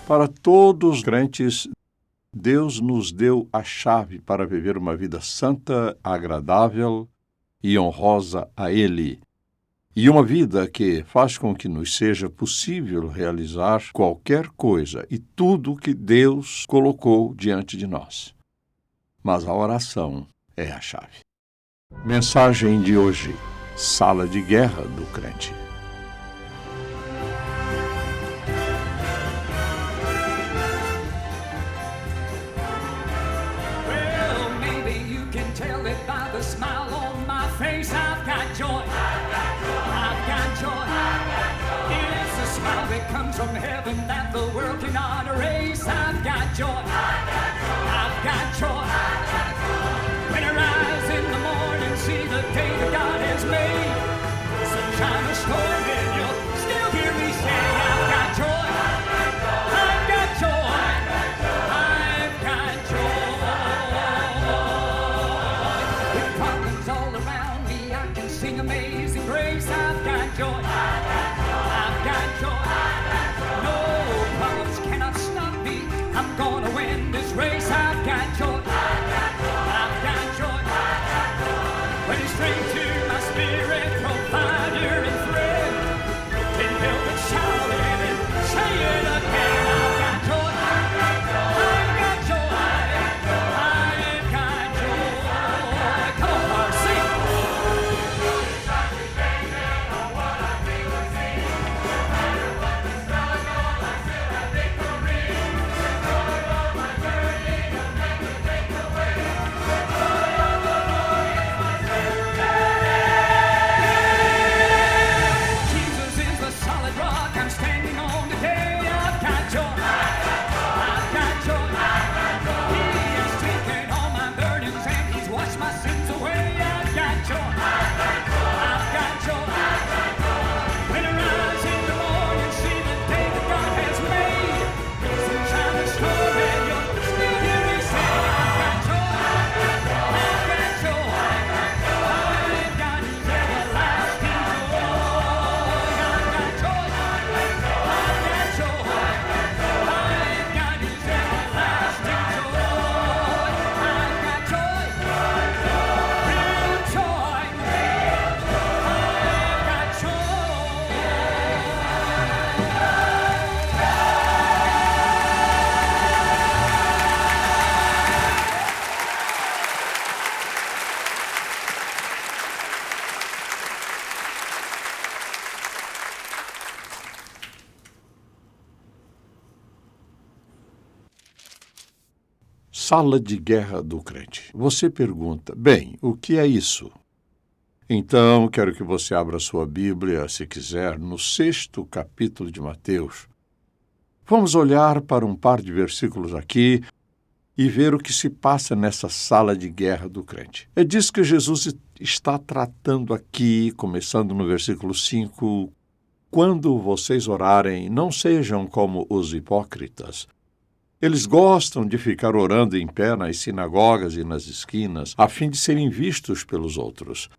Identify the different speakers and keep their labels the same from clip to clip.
Speaker 1: Para todos os crentes, Deus nos deu a chave para viver uma vida santa, agradável e honrosa a Ele. E uma vida que faz com que nos seja possível realizar qualquer coisa e tudo que Deus colocou diante de nós. Mas a oração é a chave. Mensagem de hoje: Sala de Guerra do Crente.
Speaker 2: From heaven that the world cannot erase. I've got joy. I've got joy. When I rise in the morning, see the day that God has made. Sunshine or storm, and you'll still hear me say, I've got joy. I've got joy. I've got joy. With problems all around me, I can sing Amazing Grace. I've got joy. I've got joy. I'm gonna win this race. I've got joy. I've got joy. When it's straight to my spirit, provider and friend, can't help but shout it and say it again. I've got joy. I've got joy. I've got joy. Come on, Mark, sing.
Speaker 1: Sala de Guerra do Crente. Você pergunta, bem, o que é isso? Então, quero que você abra sua Bíblia, se quiser, no 6º capítulo de Mateus. Vamos olhar para um par de versículos aqui e ver o que se passa nessa sala de guerra do crente. É disso que Jesus está tratando aqui, começando no versículo 5. Quando vocês orarem, não sejam como os hipócritas. Eles gostam de ficar orando em pé nas sinagogas e nas esquinas, a fim de serem vistos pelos outros.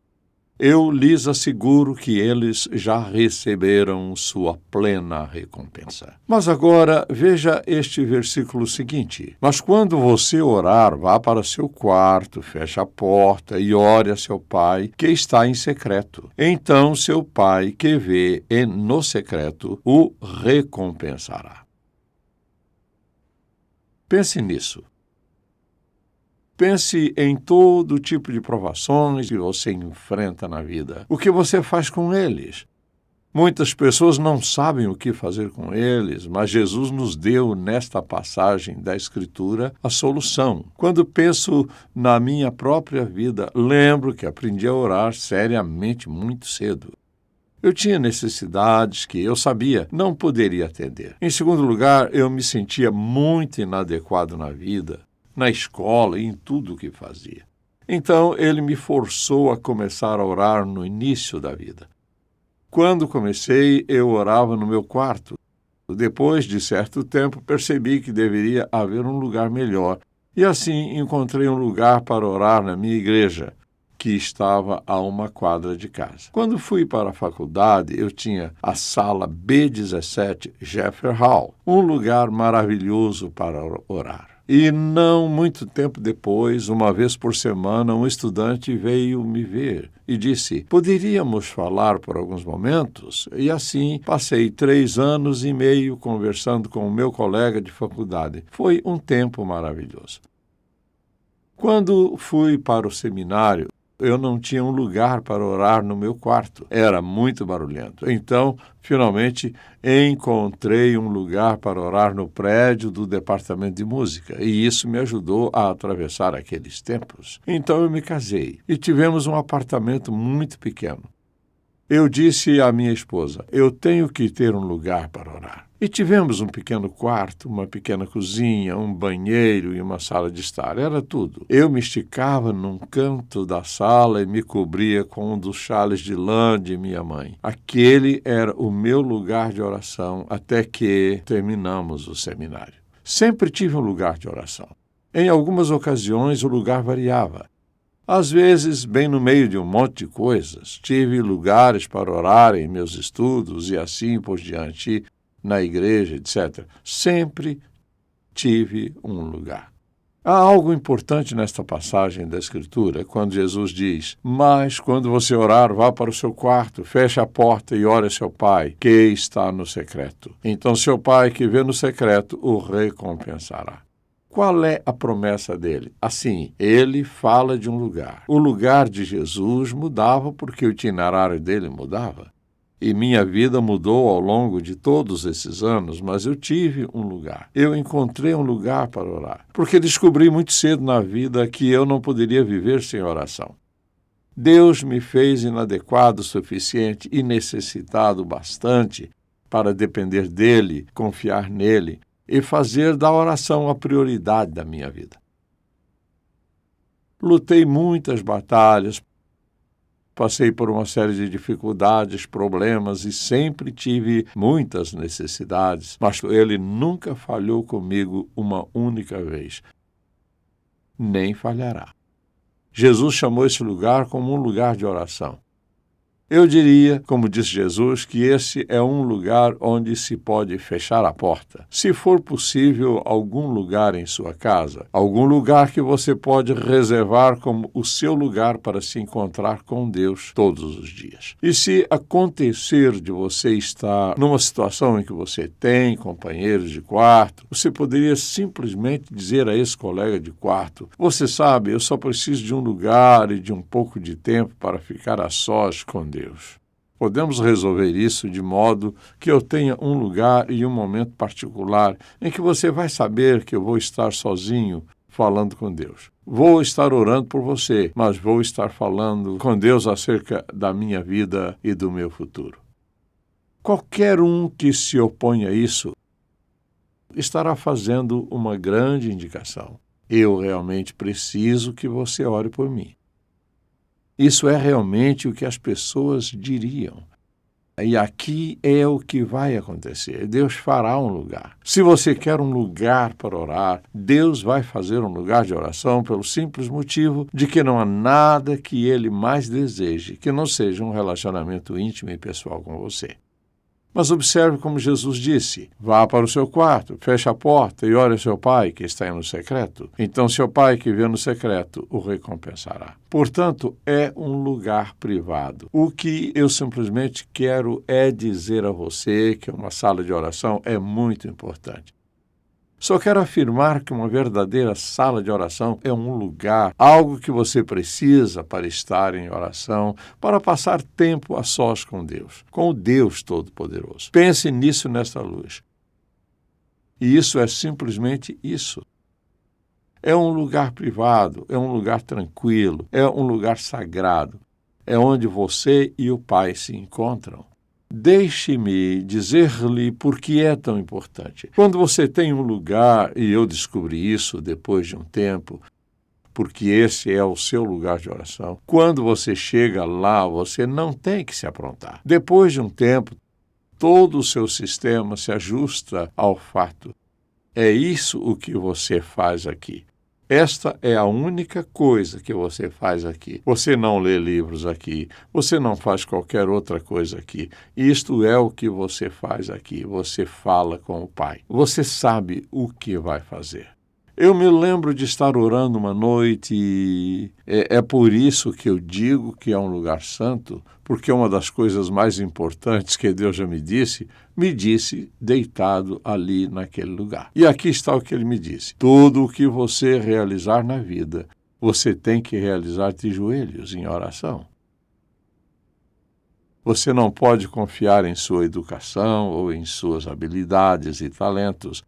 Speaker 1: Eu lhes asseguro que eles já receberam sua plena recompensa. Mas agora, veja este versículo seguinte. Mas quando você orar, vá para seu quarto, feche a porta e ore a seu pai, que está em secreto. Então seu pai, que vê no secreto, o recompensará. Pense nisso. Pense em todo tipo de provações que você enfrenta na vida. O que você faz com eles? Muitas pessoas não sabem o que fazer com eles, mas Jesus nos deu, nesta passagem da Escritura, a solução. Quando penso na minha própria vida, lembro que aprendi a orar seriamente muito cedo. Eu tinha necessidades que eu sabia não poderia atender. Em segundo lugar, eu me sentia muito inadequado na vida, na escola e em tudo o que fazia. Então, ele me forçou a começar a orar no início da vida. Quando comecei, eu orava no meu quarto. Depois de certo tempo, percebi que deveria haver um lugar melhor. E assim encontrei um lugar para orar na minha igreja. que estava a uma quadra de casa. Quando fui para a faculdade, eu tinha a sala B17 Jefferson Hall, um lugar maravilhoso para orar. E não muito tempo depois, uma vez por semana, um estudante veio me ver e disse: poderíamos falar por alguns momentos? E assim passei 3 anos e meio conversando com o meu colega de faculdade. Foi um tempo maravilhoso. Quando fui para o seminário, eu não tinha um lugar para orar no meu quarto. Era muito barulhento. Então, finalmente, encontrei um lugar para orar no prédio do departamento de música. E isso me ajudou a atravessar aqueles tempos. Então, eu me casei e tivemos um apartamento muito pequeno. Eu disse à minha esposa: eu tenho que ter um lugar para orar. E tivemos um pequeno quarto, uma pequena cozinha, um banheiro e uma sala de estar. Era tudo. Eu me esticava num canto da sala e me cobria com um dos xales de lã de minha mãe. Aquele era o meu lugar de oração até que terminamos o seminário. Sempre tive um lugar de oração. Em algumas ocasiões, o lugar variava. Às vezes, bem no meio de um monte de coisas, tive lugares para orar em meus estudos e assim por diante, na igreja, etc. Sempre tive um lugar. Há algo importante nesta passagem da Escritura, quando Jesus diz: mas quando você orar, vá para o seu quarto, feche a porta e ore a seu Pai, que está no secreto. Então seu Pai, que vê no secreto, o recompensará. Qual é a promessa dele? Assim, ele fala de um lugar. O lugar de Jesus mudava porque o itinerário dele mudava. E minha vida mudou ao longo de todos esses anos, mas eu tive um lugar. Eu encontrei um lugar para orar, porque descobri muito cedo na vida que eu não poderia viver sem oração. Deus me fez inadequado o suficiente e necessitado bastante para depender dele, confiar nele e fazer da oração a prioridade da minha vida. Lutei muitas batalhas, passei por uma série de dificuldades, problemas e sempre tive muitas necessidades, mas ele nunca falhou comigo uma única vez. Nem falhará. Jesus chamou esse lugar como um lugar de oração. Eu diria, como disse Jesus, que esse é um lugar onde se pode fechar a porta. Se for possível, algum lugar em sua casa, algum lugar que você pode reservar como o seu lugar para se encontrar com Deus todos os dias. E se acontecer de você estar numa situação em que você tem companheiros de quarto, você poderia simplesmente dizer a esse colega de quarto: você sabe, eu só preciso de um lugar e de um pouco de tempo para ficar a sós com Deus. Podemos resolver isso de modo que eu tenha um lugar e um momento particular em que você vai saber que eu vou estar sozinho falando com Deus. Vou estar orando por você, mas vou estar falando com Deus acerca da minha vida e do meu futuro. Qualquer um que se oponha a isso estará fazendo uma grande indicação. Eu realmente preciso que você ore por mim. Isso é realmente o que as pessoas diriam. E aqui é o que vai acontecer. Deus fará um lugar. Se você quer um lugar para orar, Deus vai fazer um lugar de oração pelo simples motivo de que não há nada que Ele mais deseje que não seja um relacionamento íntimo e pessoal com você. Mas observe como Jesus disse: vá para o seu quarto, feche a porta e ore ao seu Pai que está no secreto. Então seu Pai que vê no secreto o recompensará. Portanto, é um lugar privado. O que eu simplesmente quero é dizer a você que uma sala de oração é muito importante. Só quero afirmar que uma verdadeira sala de oração é um lugar, algo que você precisa para estar em oração, para passar tempo a sós com Deus, com o Deus Todo-Poderoso. Pense nisso nesta luz. E isso é simplesmente isso. É um lugar privado, é um lugar tranquilo, é um lugar sagrado. É onde você e o Pai se encontram. Deixe-me dizer-lhe por que é tão importante. Quando você tem um lugar, e eu descobri isso depois de um tempo, porque esse é o seu lugar de oração, quando você chega lá, você não tem que se aprontar. Depois de um tempo, todo o seu sistema se ajusta ao fato. É isso o que você faz aqui. Esta é a única coisa que você faz aqui. Você não lê livros aqui. Você não faz qualquer outra coisa aqui. Isto é o que você faz aqui. Você fala com o Pai. Você sabe o que vai fazer. Eu me lembro de estar orando uma noite e é por isso que eu digo que é um lugar santo, porque uma das coisas mais importantes que Deus já me disse deitado ali naquele lugar. E aqui está o que ele me disse. Tudo o que você realizar na vida, você tem que realizar de joelhos em oração. Você não pode confiar em sua educação ou em suas habilidades e talentos,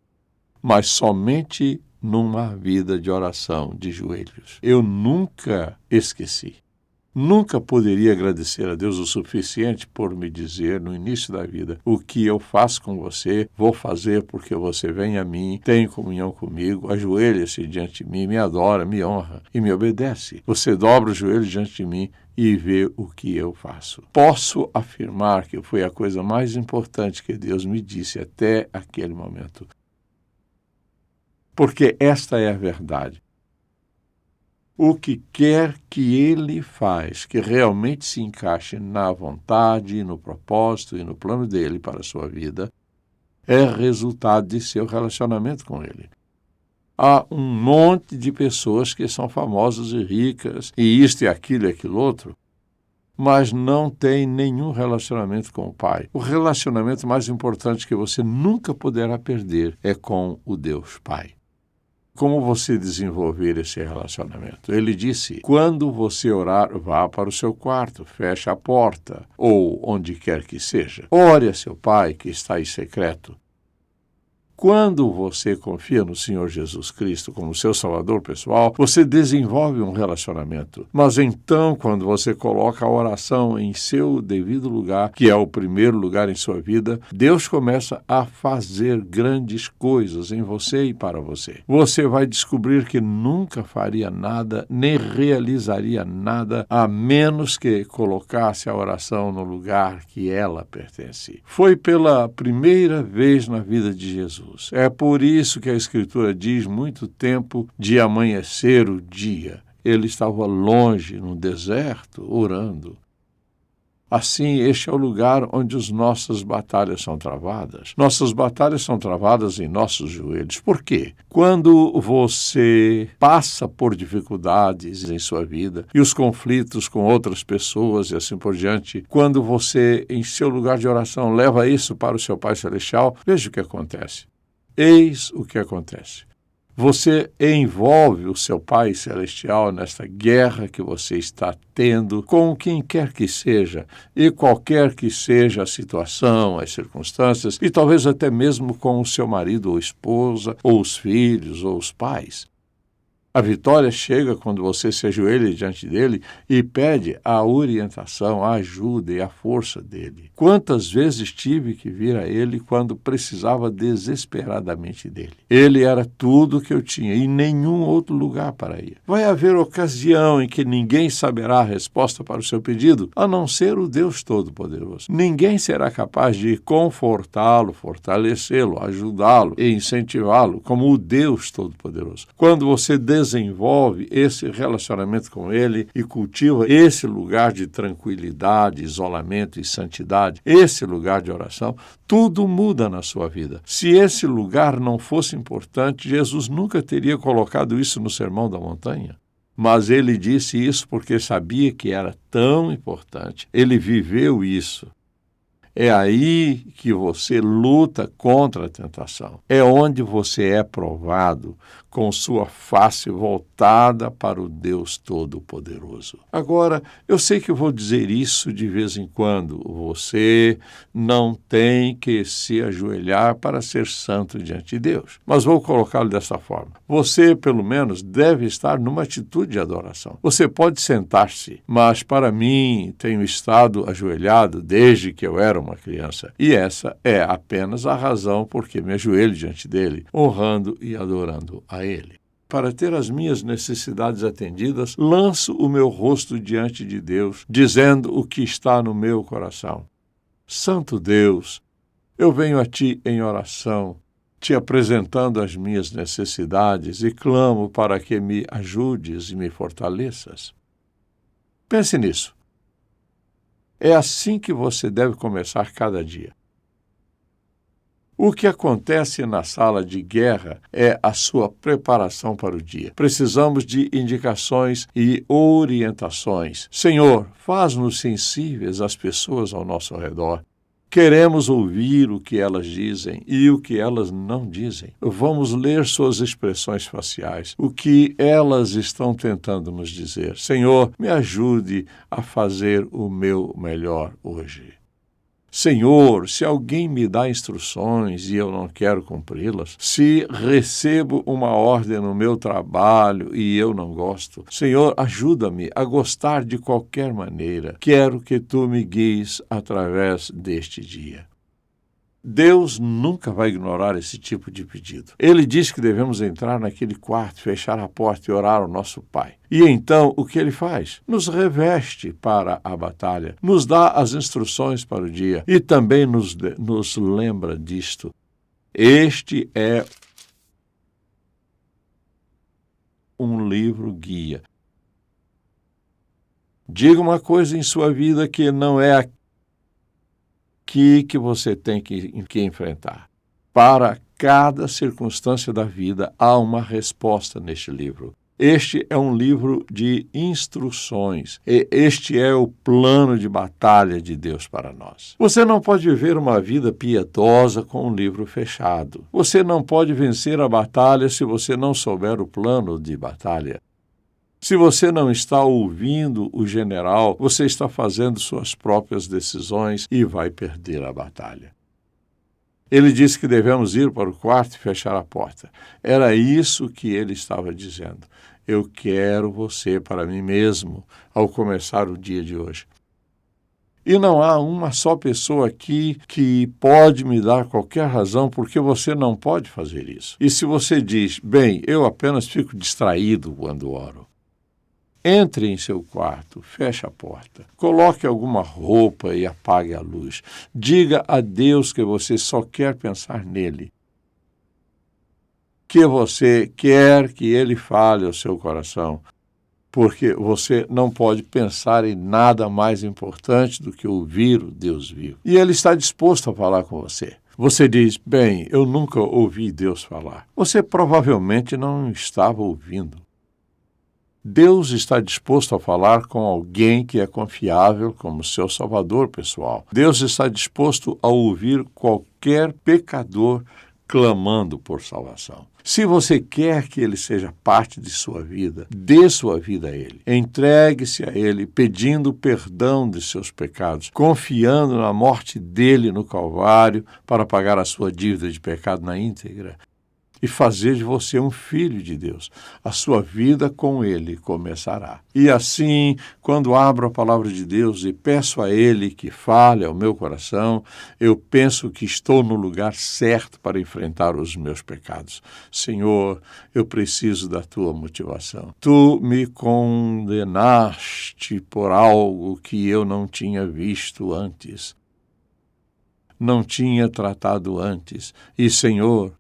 Speaker 1: mas somente numa vida de oração de joelhos. Eu nunca esqueci. Nunca poderia agradecer a Deus o suficiente por me dizer no início da vida: o que eu faço com você, vou fazer porque você vem a mim, tem comunhão comigo, ajoelha-se diante de mim, me adora, me honra e me obedece. Você dobra o joelho diante de mim e vê o que eu faço. Posso afirmar que foi a coisa mais importante que Deus me disse até aquele momento. Porque esta é a verdade. O que quer que ele faz, que realmente se encaixe na vontade, no propósito e no plano dele para a sua vida, é resultado de seu relacionamento com ele. Há um monte de pessoas que são famosas e ricas, e isto e aquilo outro, mas não tem nenhum relacionamento com o Pai. O relacionamento mais importante que você nunca poderá perder é com o Deus Pai. Como você desenvolver esse relacionamento? Ele disse, quando você orar, vá para o seu quarto, feche a porta, ou onde quer que seja. Ore a seu Pai que está em secreto. Quando você confia no Senhor Jesus Cristo como seu Salvador pessoal, você desenvolve um relacionamento. Mas então, quando você coloca a oração em seu devido lugar, que é o primeiro lugar em sua vida, Deus começa a fazer grandes coisas em você e para você. Você vai descobrir que nunca faria nada, nem realizaria nada, a menos que colocasse a oração no lugar que ela pertence. Foi pela primeira vez na vida de Jesus. É por isso que a Escritura diz muito tempo de amanhecer o dia. Ele estava longe, no deserto, orando. Assim, este é o lugar onde as nossas batalhas são travadas. Nossas batalhas são travadas em nossos joelhos. Por quê? Quando você passa por dificuldades em sua vida e os conflitos com outras pessoas e assim por diante, quando você, em seu lugar de oração, leva isso para o seu Pai Celestial, veja o que acontece. Eis o que acontece. Você envolve o seu Pai Celestial nesta guerra que você está tendo com quem quer que seja, e qualquer que seja a situação, as circunstâncias, e talvez até mesmo com o seu marido ou esposa, ou os filhos, ou os pais. A vitória chega quando você se ajoelha diante dele e pede a orientação, a ajuda e a força dele. Quantas vezes tive que vir a ele quando precisava desesperadamente dele? Ele era tudo o que eu tinha e nenhum outro lugar para ir. Vai haver ocasião em que ninguém saberá a resposta para o seu pedido, a não ser o Deus Todo-Poderoso. Ninguém será capaz de confortá-lo, fortalecê-lo, ajudá-lo e incentivá-lo como o Deus Todo-Poderoso. Quando você desenvolve esse relacionamento com ele e cultiva esse lugar de tranquilidade, isolamento e santidade, esse lugar de oração, tudo muda na sua vida. Se esse lugar não fosse importante, Jesus nunca teria colocado isso no Sermão da Montanha. Mas ele disse isso porque sabia que era tão importante. Ele viveu isso. É aí que você luta contra a tentação. É onde você é provado com sua face voltada para o Deus Todo-Poderoso. Agora, eu sei que eu vou dizer isso de vez em quando. Você não tem que se ajoelhar para ser santo diante de Deus. Mas vou colocá-lo dessa forma. Você, pelo menos, deve estar numa atitude de adoração. Você pode sentar-se, mas para mim, tenho estado ajoelhado desde que eu era uma criança. E essa é apenas a razão por que me ajoelho diante dele, honrando e adorando a ele. Para ter as minhas necessidades atendidas, lanço o meu rosto diante de Deus, dizendo o que está no meu coração. Santo Deus, eu venho a ti em oração, te apresentando as minhas necessidades e clamo para que me ajudes e me fortaleças. Pense nisso. É assim que você deve começar cada dia. O que acontece na sala de guerra é a sua preparação para o dia. Precisamos de indicações e orientações. Senhor, faz-nos sensíveis às pessoas ao nosso redor. Queremos ouvir o que elas dizem e o que elas não dizem. Vamos ler suas expressões faciais, o que elas estão tentando nos dizer. Senhor, me ajude a fazer o meu melhor hoje. Senhor, se alguém me dá instruções e eu não quero cumpri-las, se recebo uma ordem no meu trabalho e eu não gosto, Senhor, ajuda-me a gostar de qualquer maneira. Quero que Tu me guies através deste dia. Deus nunca vai ignorar esse tipo de pedido. Ele diz que devemos entrar naquele quarto, fechar a porta e orar ao nosso Pai. E então, o que Ele faz? Nos reveste para a batalha, nos dá as instruções para o dia e também nos lembra disto. Este é um livro guia. Diga uma coisa em sua vida que não é aqui que você tem que enfrentar. Para cada circunstância da vida, há uma resposta neste livro. Este é um livro de instruções. Este é o plano de batalha de Deus para nós. Você não pode viver uma vida piedosa com um livro fechado. Você não pode vencer a batalha se você não souber o plano de batalha. Se você não está ouvindo o general, você está fazendo suas próprias decisões e vai perder a batalha. Ele disse que devemos ir para o quarto e fechar a porta. Era isso que ele estava dizendo. Eu quero você para mim mesmo ao começar o dia de hoje. E não há uma só pessoa aqui que pode me dar qualquer razão porque você não pode fazer isso. E se você diz, bem, eu apenas fico distraído quando oro. Entre em seu quarto, feche a porta, coloque alguma roupa e apague a luz. Diga a Deus que você só quer pensar nele, que você quer que ele fale ao seu coração, porque você não pode pensar em nada mais importante do que ouvir o Deus vivo. E ele está disposto a falar com você. Você diz, bem, eu nunca ouvi Deus falar. Você provavelmente não estava ouvindo. Deus está disposto a falar com alguém que é confiável como seu salvador pessoal. Deus está disposto a ouvir qualquer pecador clamando por salvação. Se você quer que ele seja parte de sua vida, dê sua vida a ele. Entregue-se a ele, pedindo perdão de seus pecados, confiando na morte dele no Calvário para pagar a sua dívida de pecado na íntegra e fazer de você um filho de Deus. A sua vida com Ele começará. E assim, quando abro a palavra de Deus e peço a Ele que fale ao meu coração, eu penso que estou no lugar certo para enfrentar os meus pecados. Senhor, eu preciso da Tua motivação. Tu me condenaste por algo que eu não tinha visto antes, não tinha tratado antes. E, Senhor,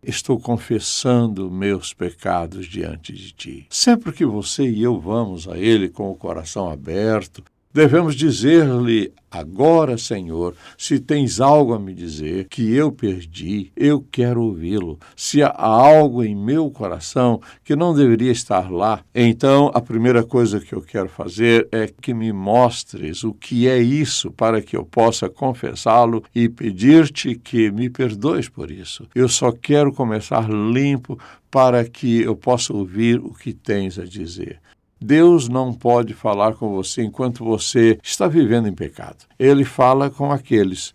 Speaker 1: estou confessando meus pecados diante de Ti. Sempre que você e eu vamos a Ele com o coração aberto, devemos dizer-lhe, agora, Senhor, se tens algo a me dizer que eu perdi, eu quero ouvi-lo. Se há algo em meu coração que não deveria estar lá, então a primeira coisa que eu quero fazer é que me mostres o que é isso para que eu possa confessá-lo e pedir-te que me perdoes por isso. Eu só quero começar limpo para que eu possa ouvir o que tens a dizer. Deus não pode falar com você enquanto você está vivendo em pecado. Ele fala com aqueles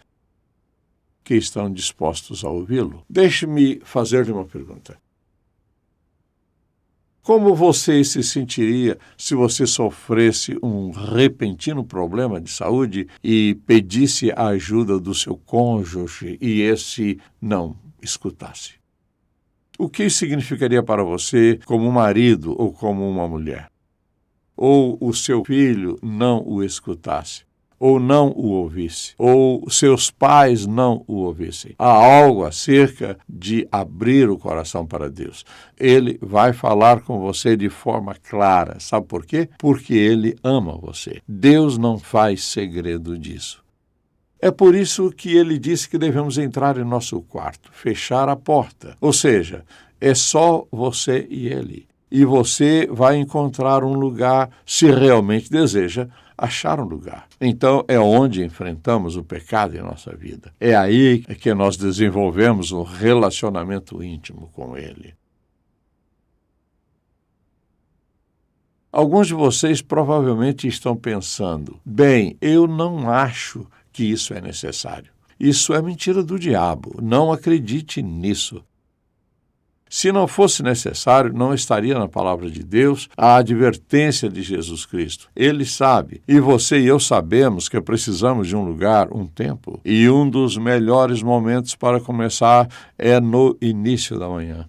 Speaker 1: que estão dispostos a ouvi-lo. Deixe-me fazer-lhe uma pergunta. Como você se sentiria se você sofresse um repentino problema de saúde e pedisse a ajuda do seu cônjuge e esse não escutasse? O que isso significaria para você como marido ou como uma mulher? Ou o seu filho não o escutasse, ou não o ouvisse, ou seus pais não o ouvissem. Há algo acerca de abrir o coração para Deus. Ele vai falar com você de forma clara. Sabe por quê? Porque Ele ama você. Deus não faz segredo disso. É por isso que Ele disse que devemos entrar em nosso quarto, fechar a porta. Ou seja, é só você e Ele. E você vai encontrar um lugar, se realmente deseja, achar um lugar. Então, é onde enfrentamos o pecado em nossa vida. É aí que nós desenvolvemos um relacionamento íntimo com Ele. Alguns de vocês provavelmente estão pensando, bem, eu não acho que isso é necessário. Isso é mentira do diabo. Não acredite nisso. Se não fosse necessário, não estaria na palavra de Deus a advertência de Jesus Cristo. Ele sabe, e você e eu sabemos que precisamos de um lugar, um tempo. E um dos melhores momentos para começar é no início da manhã.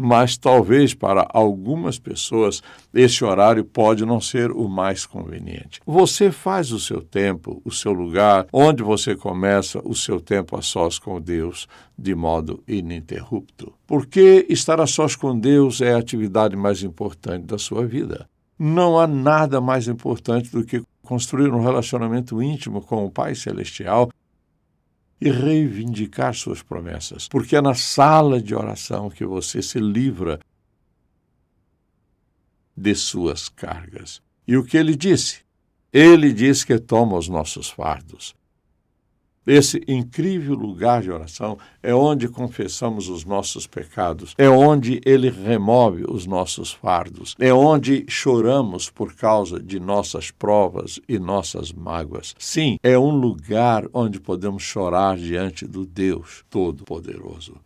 Speaker 1: Mas talvez para algumas pessoas esse horário pode não ser o mais conveniente. Você faz o seu tempo, o seu lugar, onde você começa o seu tempo a sós com Deus de modo ininterrupto. Porque estar a sós com Deus é a atividade mais importante da sua vida. Não há nada mais importante do que construir um relacionamento íntimo com o Pai Celestial e reivindicar suas promessas, porque é na sala de oração que você se livra de suas cargas. E o que ele disse? Ele disse que toma os nossos fardos. Esse incrível lugar de oração é onde confessamos os nossos pecados, é onde Ele remove os nossos fardos, é onde choramos por causa de nossas provas e nossas mágoas. Sim, é um lugar onde podemos chorar diante do Deus Todo-Poderoso.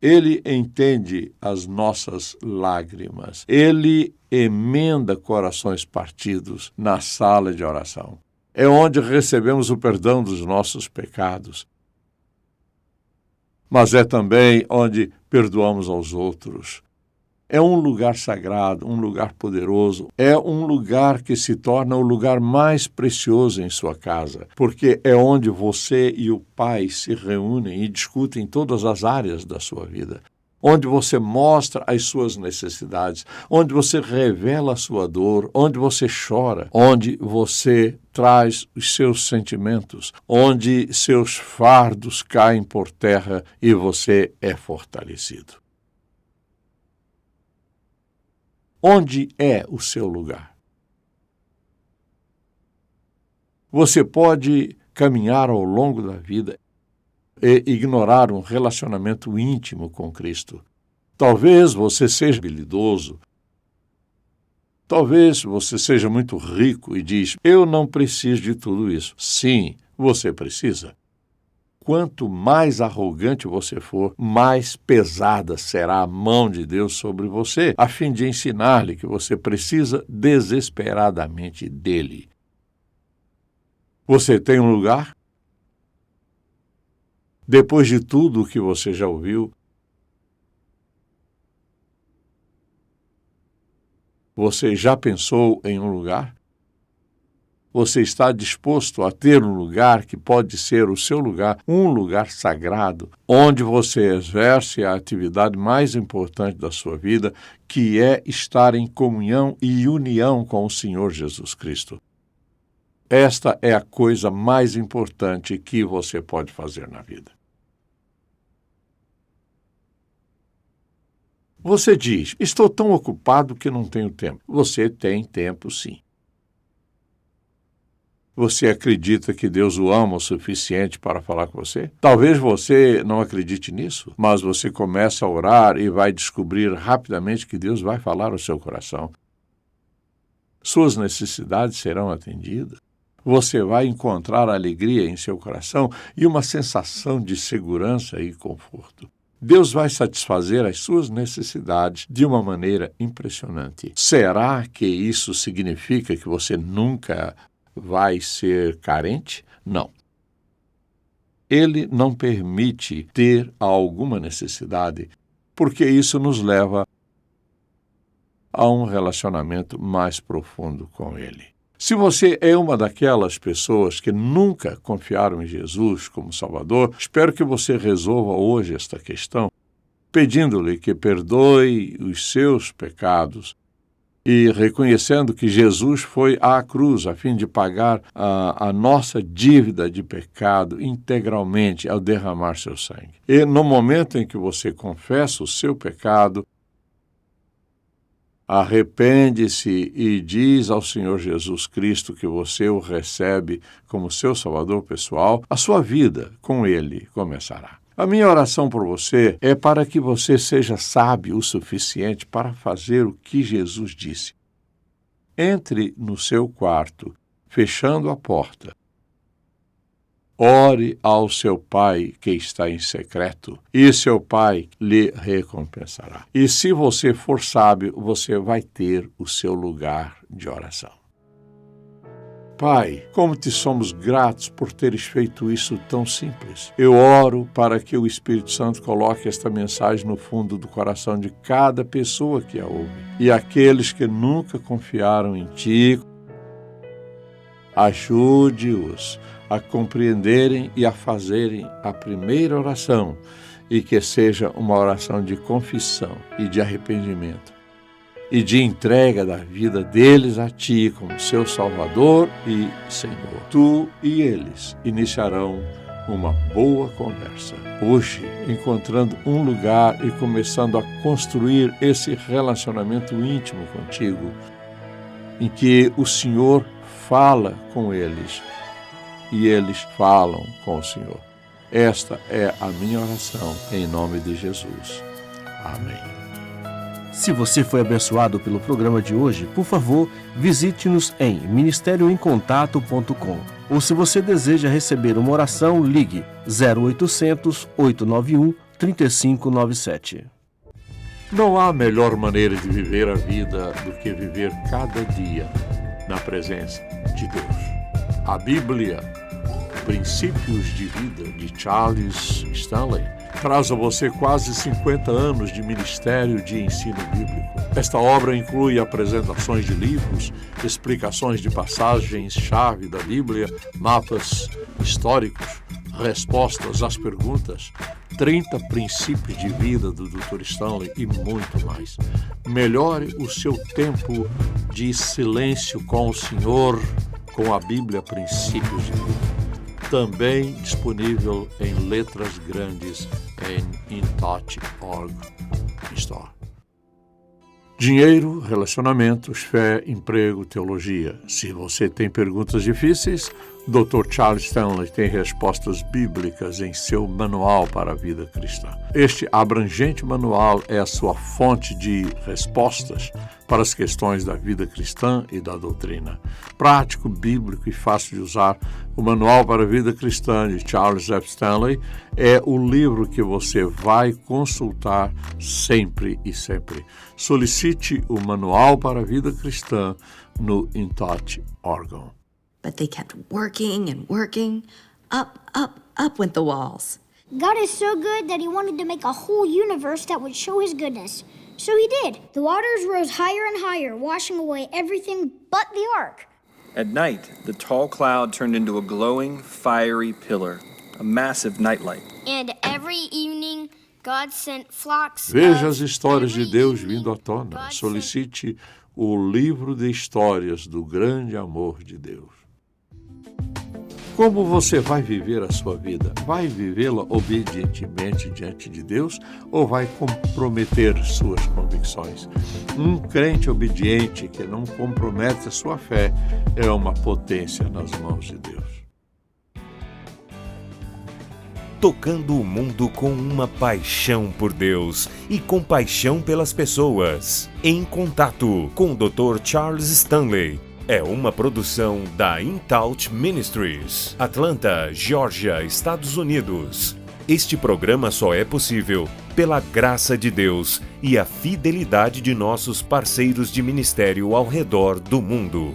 Speaker 1: Ele entende as nossas lágrimas, Ele emenda corações partidos na sala de oração. É onde recebemos o perdão dos nossos pecados. Mas é também onde perdoamos aos outros. É um lugar sagrado, um lugar poderoso. É um lugar que se torna o lugar mais precioso em sua casa, porque é onde você e o Pai se reúnem e discutem todas as áreas da sua vida. Onde você mostra as suas necessidades, onde você revela a sua dor, onde você chora, onde você traz os seus sentimentos, onde seus fardos caem por terra e você é fortalecido. Onde é o seu lugar? Você pode caminhar ao longo da vida e ignorar um relacionamento íntimo com Cristo. Talvez você seja habilidoso, talvez você seja muito rico e diz, eu não preciso de tudo isso. Sim, você precisa. Quanto mais arrogante você for, mais pesada será a mão de Deus sobre você, a fim de ensinar-lhe que você precisa desesperadamente dele. Você tem um lugar? Depois de tudo o que você já ouviu, você já pensou em um lugar? Você está disposto a ter um lugar que pode ser o seu lugar, um lugar sagrado, onde você exerce a atividade mais importante da sua vida, que é estar em comunhão e união com o Senhor Jesus Cristo. Esta é a coisa mais importante que você pode fazer na vida. Você diz, estou tão ocupado que não tenho tempo. Você tem tempo, sim. Você acredita que Deus o ama o suficiente para falar com você? Talvez você não acredite nisso, mas você começa a orar e vai descobrir rapidamente que Deus vai falar ao seu coração. Suas necessidades serão atendidas. Você vai encontrar alegria em seu coração e uma sensação de segurança e conforto. Deus vai satisfazer as suas necessidades de uma maneira impressionante. Será que isso significa que você nunca vai ser carente? Não. Ele não permite ter alguma necessidade, porque isso nos leva a um relacionamento mais profundo com Ele. Se você é uma daquelas pessoas que nunca confiaram em Jesus como Salvador, espero que você resolva hoje esta questão, pedindo-lhe que perdoe os seus pecados e reconhecendo que Jesus foi à cruz a fim de pagar a nossa dívida de pecado integralmente ao derramar seu sangue. E no momento em que você confessa o seu pecado, arrepende-se e diz ao Senhor Jesus Cristo que você o recebe como seu Salvador pessoal, a sua vida com Ele começará. A minha oração por você é para que você seja sábio o suficiente para fazer o que Jesus disse. Entre no seu quarto, fechando a porta. Ore ao seu Pai que está em secreto, e seu Pai lhe recompensará. E se você for sábio, você vai ter o seu lugar de oração. Pai, como te somos gratos por teres feito isso tão simples. Eu oro para que o Espírito Santo coloque esta mensagem no fundo do coração de cada pessoa que a ouve. E aqueles que nunca confiaram em Ti, ajude-os a compreenderem e a fazerem a primeira oração, e que seja uma oração de confissão e de arrependimento, e de entrega da vida deles a Ti como seu Salvador e Senhor. Tu e eles iniciarão uma boa conversa. Hoje, encontrando um lugar e começando a construir esse relacionamento íntimo contigo, em que o Senhor fala com eles e eles falam com o Senhor. Esta é a minha oração, em nome de Jesus. Amém.
Speaker 3: Se você foi abençoado pelo programa de hoje, por favor, visite-nos em ministerioemcontato.com. Ou se você deseja receber uma oração, ligue 0800 891 3597.
Speaker 1: Não há melhor maneira de viver a vida do que viver cada dia na presença de Deus. A Bíblia, Princípios de Vida, de Charles Stanley, traz a você quase 50 anos de ministério de ensino bíblico. Esta obra inclui apresentações de livros, explicações de passagens-chave da Bíblia, mapas históricos, respostas às perguntas, 30 princípios de vida do Dr. Stanley e muito mais. Melhore o seu tempo de silêncio com o Senhor, com a Bíblia Princípios de Vida. Também disponível em letras grandes em intouch.org Store. Dinheiro, relacionamentos, fé, emprego, teologia. Se você tem perguntas difíceis, Dr. Charles Stanley tem respostas bíblicas em seu Manual para a Vida Cristã. Este abrangente manual é a sua fonte de respostas para as questões da vida cristã e da doutrina. Prático, bíblico e fácil de usar, o Manual para a Vida Cristã de Charles F. Stanley é o livro que você vai consultar sempre e sempre. Solicite o Manual para a Vida Cristã no intouch.org.
Speaker 4: But they kept working and working. Up, up, up went the walls.
Speaker 5: God is so good that He wanted to make a whole universe that would show His goodness. So He did. The waters rose higher and higher, washing away everything but the ark.
Speaker 6: At night, the tall cloud turned into a glowing, fiery pillar, a massive nightlight.
Speaker 5: And every evening, God sent flocks
Speaker 1: Veja
Speaker 5: of...
Speaker 1: as histórias de
Speaker 5: every
Speaker 1: Deus
Speaker 5: evening,
Speaker 1: vindo à tona.
Speaker 5: God
Speaker 1: Solicite o livro de histórias do grande amor de Deus. Como você vai viver a sua vida? Vai vivê-la obedientemente diante de Deus ou vai comprometer suas convicções? Um crente obediente que não compromete a sua fé é uma potência nas mãos de Deus.
Speaker 7: Tocando o mundo com uma paixão por Deus e compaixão pelas pessoas. Em Contato com o Dr. Charles Stanley. É uma produção da InTouch Ministries, Atlanta, Geórgia, Estados Unidos. Este programa só é possível pela graça de Deus e a fidelidade de nossos parceiros de ministério ao redor do mundo.